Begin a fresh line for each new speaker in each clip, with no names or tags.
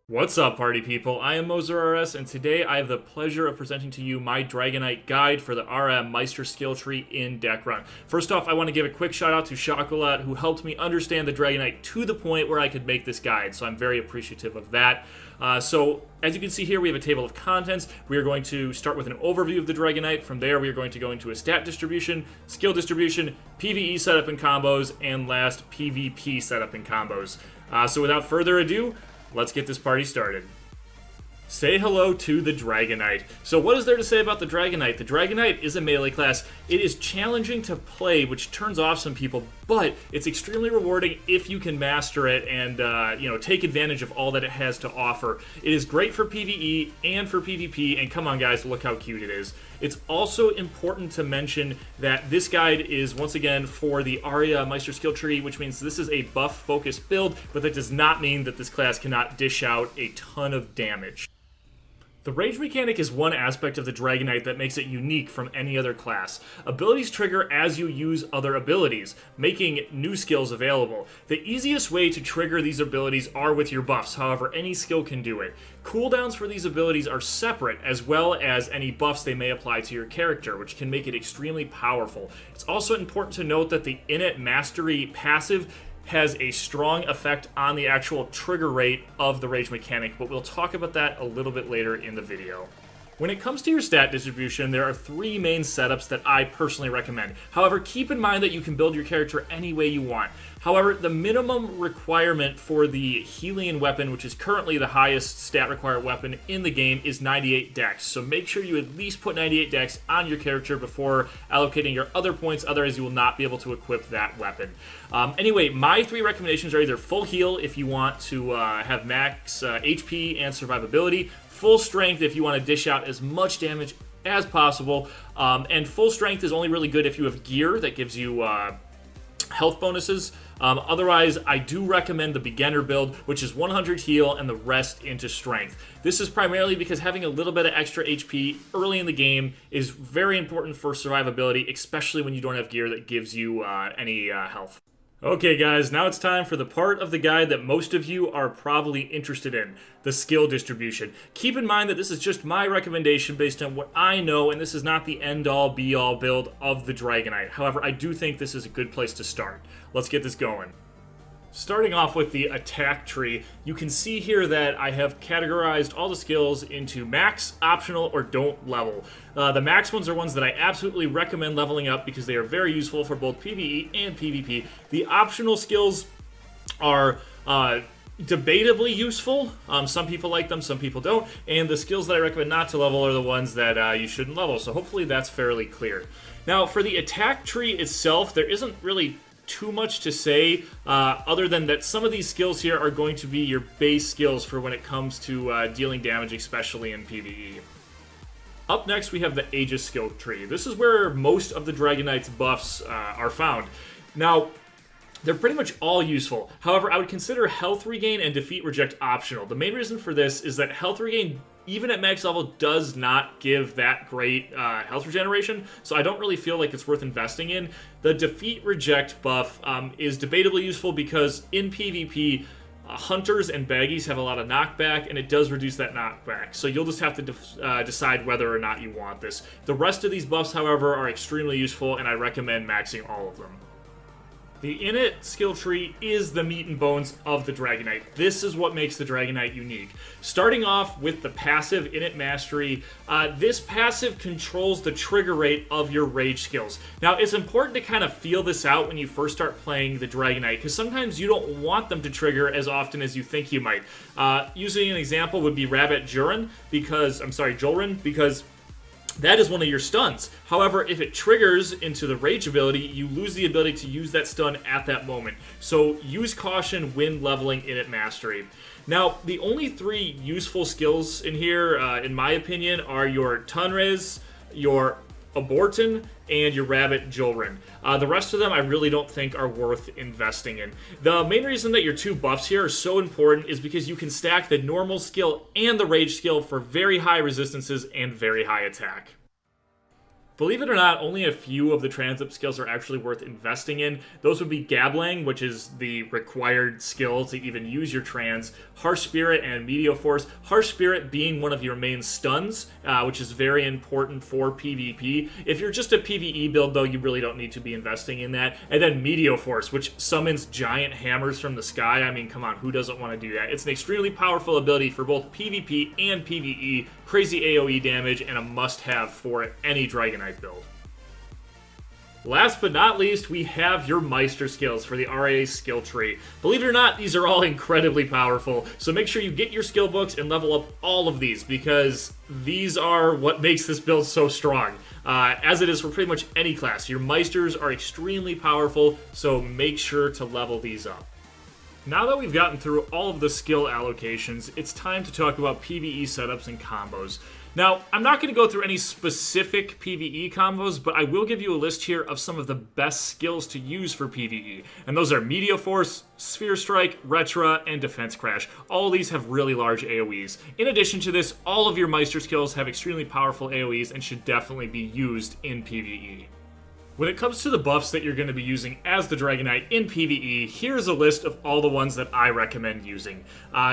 What's up, party people? I am MoserRS, and today I have the pleasure of presenting to you my Dragonite guide for the Arae Meister skill tree in Dekaron. First off, I want to give a quick shout out to Chocolat, who helped me understand the Dragonite to the point where I could make this guide, so I'm very appreciative of that. So, as you can see here, we have a table of contents. We are going to start with an overview of the Dragonite. From there, we are going to go into a stat distribution, skill distribution, PVE setup and combos, and last, PvP setup and combos. So without further ado, let's get this party started. Say hello to the Dragonite. So what is there to say about the Dragonite? The Dragonite is a melee class. It is challenging to play, which turns off some people, but it's extremely rewarding if you can master it and take advantage of all that it has to offer. It is great for PvE and for PvP, and come on guys, look how cute it is. It's also important to mention that this guide is, once again, for the Arae Meister skill tree, which means this is a buff-focused build, but that does not mean that this class cannot dish out a ton of damage. The rage mechanic is one aspect of the Dragonite that makes it unique from any other class. Abilities trigger as you use other abilities, making new skills available. The easiest way to trigger these abilities are with your buffs, however any skill can do it. Cooldowns for these abilities are separate, as well as any buffs they may apply to your character, which can make it extremely powerful. It's also important to note that the Innate Mastery passive has a strong effect on the actual trigger rate of the rage mechanic, but we'll talk about that a little bit later in the video. When it comes to your stat distribution, there are three main setups that I personally recommend. However, keep in mind that you can build your character any way you want. However, the minimum requirement for the Helian weapon, which is currently the highest stat required weapon in the game, is 98 dex. So make sure you at least put 98 dex on your character before allocating your other points, otherwise you will not be able to equip that weapon. Anyway, my three recommendations are either full heal if you want to have max HP and survivability, full strength if you want to dish out as much damage as possible, and full strength is only really good if you have gear that gives you health bonuses. Otherwise, I do recommend the beginner build, which is 100 heal and the rest into strength. This is primarily because having a little bit of extra HP early in the game is very important for survivability, especially when you don't have gear that gives you any health. Okay guys, now it's time for the part of the guide that most of you are probably interested in, the skill distribution. Keep in mind that this is just my recommendation based on what I know, and this is not the end-all be-all build of the Dragonite. However, I do think this is a good place to start. Let's get this going. Starting off with the attack tree, you can see here that I have categorized all the skills into max, optional, or don't level. The max ones are ones that I absolutely recommend leveling up because they are very useful for both PvE and PvP. The optional skills are debatably useful. Some people like them, some people don't. And the skills that I recommend not to level are the ones that you shouldn't level. So hopefully that's fairly clear. Now, for the attack tree itself, there isn't really too much to say other than that some of these skills here are going to be your base skills for when it comes to dealing damage, especially in PvE. Up next, we have the Aegis skill tree. This is where most of the Dragonite's buffs are found. Now, they're pretty much all useful. However, I would consider health regain and defeat reject optional. The main reason for this is that health regain, even at max level, does not give that great health regeneration, so I don't really feel like it's worth investing in. The defeat reject buff is debatably useful because in PvP, hunters and baggies have a lot of knockback, and it does reduce that knockback, so you'll just have to decide whether or not you want this. The rest of these buffs, however, are extremely useful, and I recommend maxing all of them. The Innate skill tree is the meat and bones of the Dragonite. This is what makes the Dragonite unique. Starting off with the passive Innate Mastery, this passive controls the trigger rate of your rage skills. Now, it's important to kind of feel this out when you first start playing the Dragonite, because sometimes you don't want them to trigger as often as you think you might. Using an example would be Rabbit Jolrin, because that is one of your stuns. However, if it triggers into the rage ability, you lose the ability to use that stun at that moment. So use caution when leveling Innate Mastery. Now, the only three useful skills in here, in my opinion, are your Tunrez, your Aborton, and your Rabbit Jolrin. The rest of them I really don't think are worth investing in. The main reason that your two buffs here are so important is because you can stack the normal skill and the rage skill for very high resistances and very high attack. Believe it or not, only a few of the transit skills are actually worth investing in. Those would be Gablang, which is the required skill to even use your trans, Harsh Spirit, and Meteor Force. Harsh Spirit being one of your main stuns, which is very important for PvP. If you're just a PvE build, though, you really don't need to be investing in that. And then Meteor Force, which summons giant hammers from the sky. I mean, come on, who doesn't want to do that? It's an extremely powerful ability for both PvP and PvE, crazy AoE damage, and a must-have for any Dragonite build. Last but not least, we have your Meister skills for the Arae skill tree. Believe it or not, these are all incredibly powerful, so make sure you get your skill books and level up all of these, because these are what makes this build so strong. As it is for pretty much any class, your Meisters are extremely powerful, so make sure to level these up. Now that we've gotten through all of the skill allocations, it's time to talk about PvE setups and combos. Now, I'm not going to go through any specific PvE combos, but I will give you a list here of some of the best skills to use for PvE. And those are Meteor Force, Sphere Strike, Retra, and Defense Crash. All of these have really large AoEs. In addition to this, all of your Meister skills have extremely powerful AoEs and should definitely be used in PvE. When it comes to the buffs that you're going to be using as the Dragonite in PvE, here's a list of all the ones that I recommend using.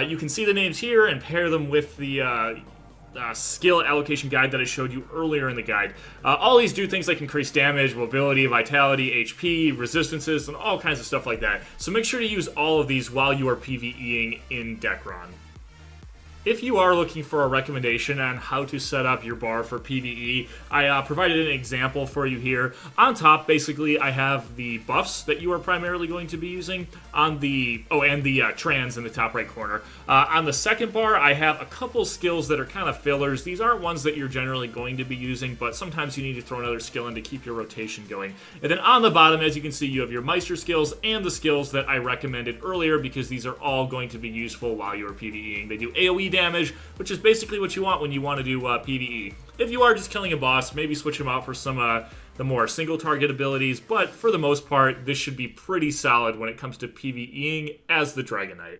You can see the names here and pair them with the skill allocation guide that I showed you earlier in the guide. All these do things like increase damage, mobility, vitality, HP, resistances, and all kinds of stuff like that. So make sure to use all of these while you are PvEing in Dekaron. If you are looking for a recommendation on how to set up your bar for PvE, I provided an example for you here. On top, basically, I have the buffs that you are primarily going to be using on the, and the trans in the top right corner. On the second bar, I have a couple skills that are kind of fillers. These aren't ones that you're generally going to be using, but sometimes you need to throw another skill in to keep your rotation going. And then on the bottom, as you can see, you have your Meister skills and the skills that I recommended earlier, because these are all going to be useful while you are PvEing. They do AoE damage, which is basically what you want when you want to do PvE. If you are just killing a boss, maybe switch them out for some the more single target abilities, but for the most part, this should be pretty solid when it comes to PvEing as the Dragonite.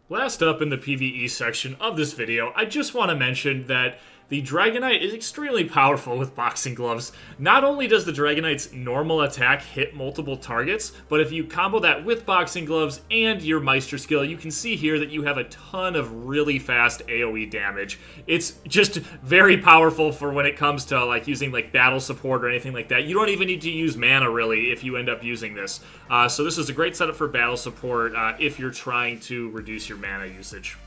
Last up in the PvE section of this video, I just want to mention that the Dragonite is extremely powerful with boxing gloves. Not only does the Dragonite's normal attack hit multiple targets, but if you combo that with boxing gloves and your Meister skill, you can see here that you have a ton of really fast AoE damage. It's just very powerful for when it comes to like using like battle support or anything like that. You don't even need to use mana really if you end up using this. So this is a great setup for battle support if you're trying to reduce your mana usage.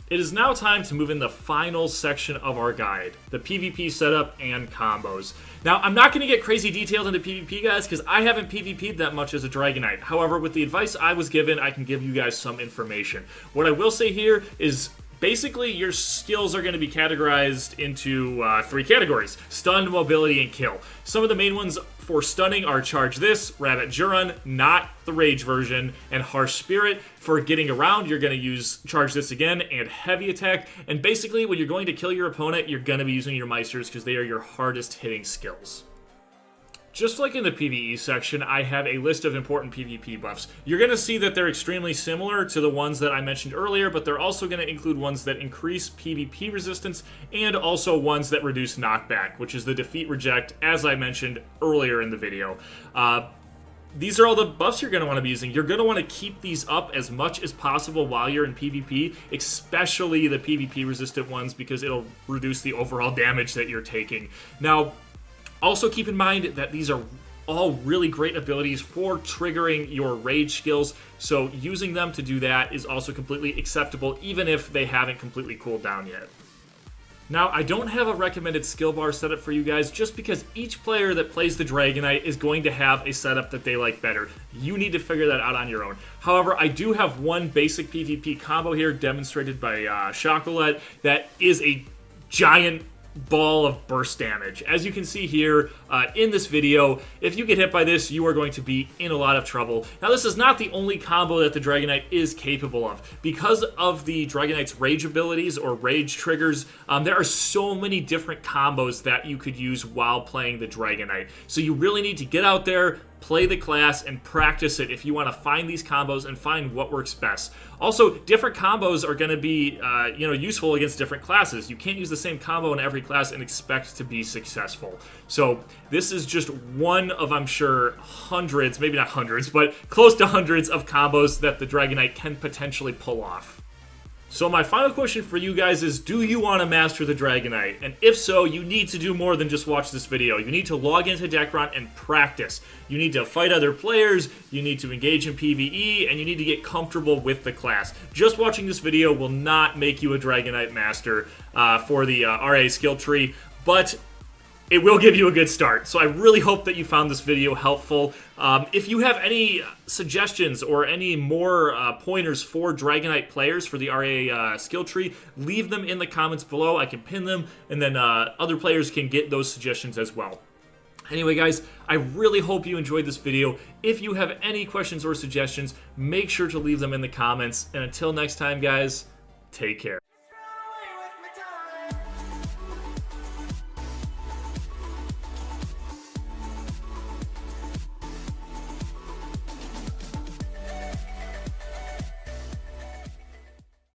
It is now time to move in the final section of our guide, the PvP setup and combos. Now, I'm not going to get crazy detailed into PvP, guys, because I haven't PvP'd that much as a Dragonite. However, with the advice I was given, I can give you guys some information. What I will say here is, basically, your skills are going to be categorized into 3 categories: stun, mobility, and kill. Some of the main ones for stunning are Charge This, Rabbit Juron, not the Rage version, and Harsh Spirit. For getting around, you're going to use Charge This again, and Heavy Attack. And basically, when you're going to kill your opponent, you're going to be using your Meisters because they are your hardest hitting skills. Just like in the PvE section, I have a list of important PvP buffs. You're going to see that they're extremely similar to the ones that I mentioned earlier, but they're also going to include ones that increase PvP resistance and also ones that reduce knockback, which is the Defeat Reject, as I mentioned earlier in the video. These are all the buffs you're going to want to be using. You're going to want to keep these up as much as possible while you're in PvP, especially the PvP-resistant ones, because it'll reduce the overall damage that you're taking. Now, also keep in mind that these are all really great abilities for triggering your rage skills, so using them to do that is also completely acceptable, even if they haven't completely cooled down yet. Now, I don't have a recommended skill bar setup for you guys, just because each player that plays the Dragonite is going to have a setup that they like better. You need to figure that out on your own. However, I do have one basic PvP combo here demonstrated by Chocolate that is a giant ball of burst damage. As you can see here in this video, if you get hit by this, you are going to be in a lot of trouble. Now, this is not the only combo that the Dragonite is capable of. Because of the Dragonite's rage abilities or rage triggers, there are so many different combos that you could use while playing the Dragonite. So you really need to get out there, play the class and practice it if you want to find these combos and find what works best. Also, different combos are going to be useful against different classes. You can't use the same combo in every class and expect to be successful. So this is just one of, I'm sure, hundreds, maybe not hundreds, but close to hundreds of combos that the Dragon Knight can potentially pull off. So my final question for you guys is, do you want to master the Dragon Knight? And if so, you need to do more than just watch this video. You need to log into Dekaron and practice. You need to fight other players, you need to engage in PvE, and you need to get comfortable with the class. Just watching this video will not make you a Dragon Knight master for the Arae skill tree, but it will give you a good start. So I really hope that you found this video helpful. If you have any suggestions or any more pointers for Dragon Knight players for the Arae skill tree, leave them in the comments below. I can pin them, and then other players can get those suggestions as well. Anyway, guys, I really hope you enjoyed this video. If you have any questions or suggestions, make sure to leave them in the comments. And until next time, guys, take care.